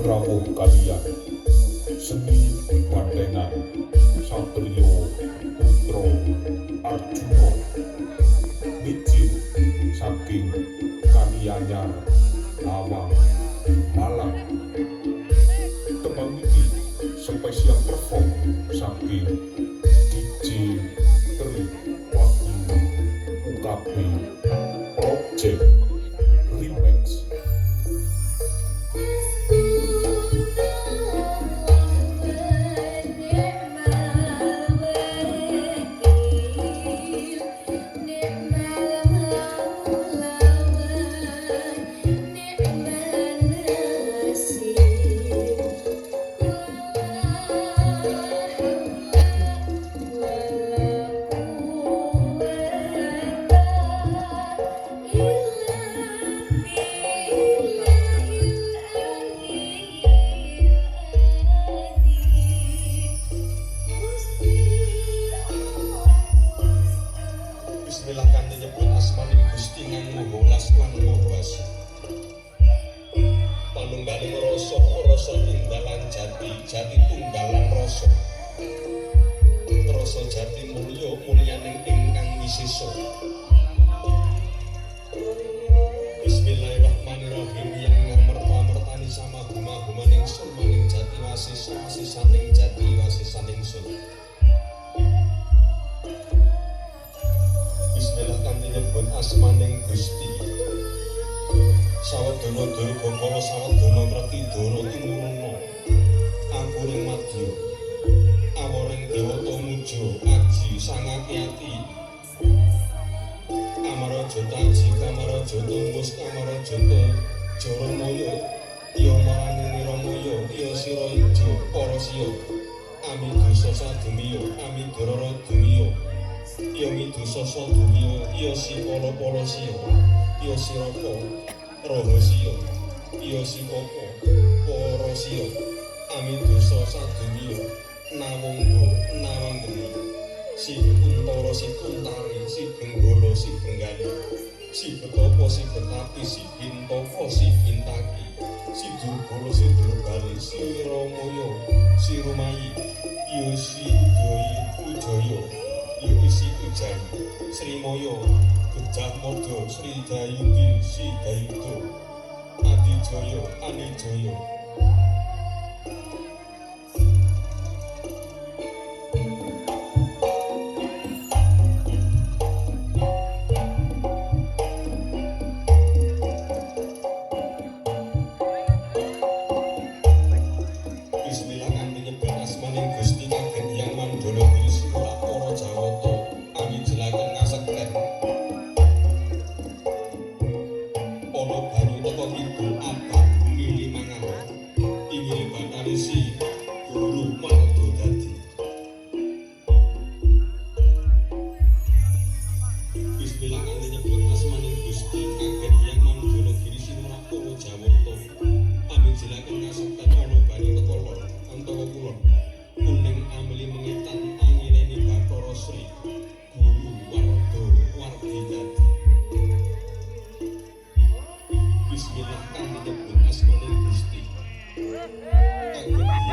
rawuh kaliyan seni bandengan Satrio Putra Arjuna mijil saking Kalianyar Awang Malang. Tembang iki spesial perform saking DJ Tri Wahyu UKB Project Remix. Bismillah kanthi nyebut asmaning Gusti Kang Maha Welas lan Maha Kuwasa. Panunggaling rasa, rasa tunggalan jati, jati tunggalan rasa. Rasa jati mulya, mulyaning ingkang wisesa. Bismillahirrahmanirrahim yang ngamerta-mertani sama guma-gumaning sun maning jati wasisa, wasisaning jati, wasisaning sun. Bismillah kanthi nyebut asmaning Gusti. Sawadana durga kala sawadana pratidara tinuruna. Akuring madya. Aworing dewata muja aji sangati-ati. Amaraja taji kamaraja tunggus kamaraja jaramaya. Ya marani niramaya ya sira ijo para siya. Amidosa sadumiya amidara dumiya. Ya midosa sadumiya ya sipala-pala siya. Ya sirapa rahasiya. Ya sipapa para siya. Amidosa sadumiya nawangga nawanggeni. Si kuntara si kuntari si benggala si benggali. Si betapa si betapi si bintaka si bintaki. Si durbala si durbali si ramaya si rumayi. Ya si ujaya ya isi ujaya. Sri Maya Gejah Mada Sri Dayudi si Dayuda. Adijaya Anijaya. Bismillah kanthi nyebut asmaning Gusti Kagem Hyang Mandala Wisnu para Jawata amijelaken ngasekten. Ana banyu teka kidul abad mili mangan. Ingin bakali si guru maldo dadi. Bismillah kanthi nyebut asmaning Gusti Kagem Hyang Mandala Wisnu para Jawata amijelaken ngasekten ana banyu teka lor antara kulon. Kuning amli mengetan angileni Bathara Sri Guru Warda Wardi dadi. Bismillah kanthi nyebut asmaning Gusti Kagem Hyang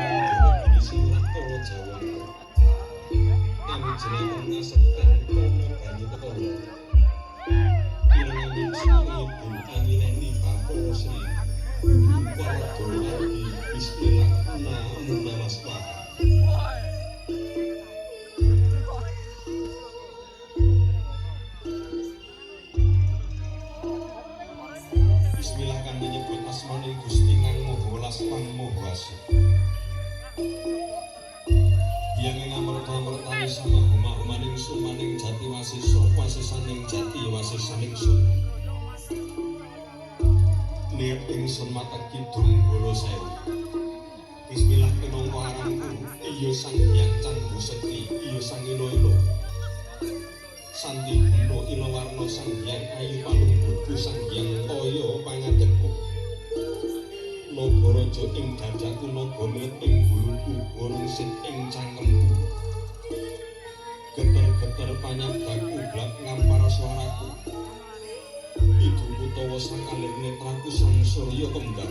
Mandala Wisnu para Jawata amijelaken ngasekten ana banyu teka lor. Ireng wiji ngibul angileni Bathara Sri Guru Warda Wardi. Bismillah namo namaskara. Bismillah kanthi nyebut asmaning Gusti Kang Maha Welas lan Maha Kuwasa. Yang ngamerta-mertani sama huma-humaning sumaning jati wasisa, wasisaning jati wasisaning sun. Niat ingsun mata kidung bolo sewu. Bismillah pinangka aranku, iya Sang Hyang Canggu Sekti, iya Sang Ilo-ilo. Santi Guna Ilo Warna Sang Hyang Ayu Palung Budu Sang Hyang Toyo Pangadeku. Nagaraja ing dadaku naga milet ing buluku, burung sit ing cangkemku. Geter-geter panyabdaku blak ngampar swaraku. Idu utawa sakalir netraku sang surya kembar.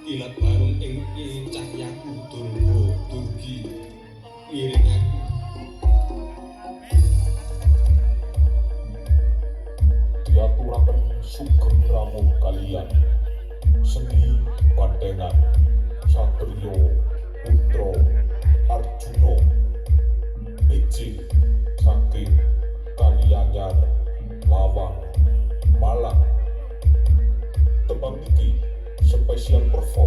kilat barung ing cahyaku durga durgi ngiring aku diaturaken sugeng ramu kalian seni bandengan Satriya Putra Arjuna Miji saking Kalianyar Lawang Malang. Tembang iki spesial perform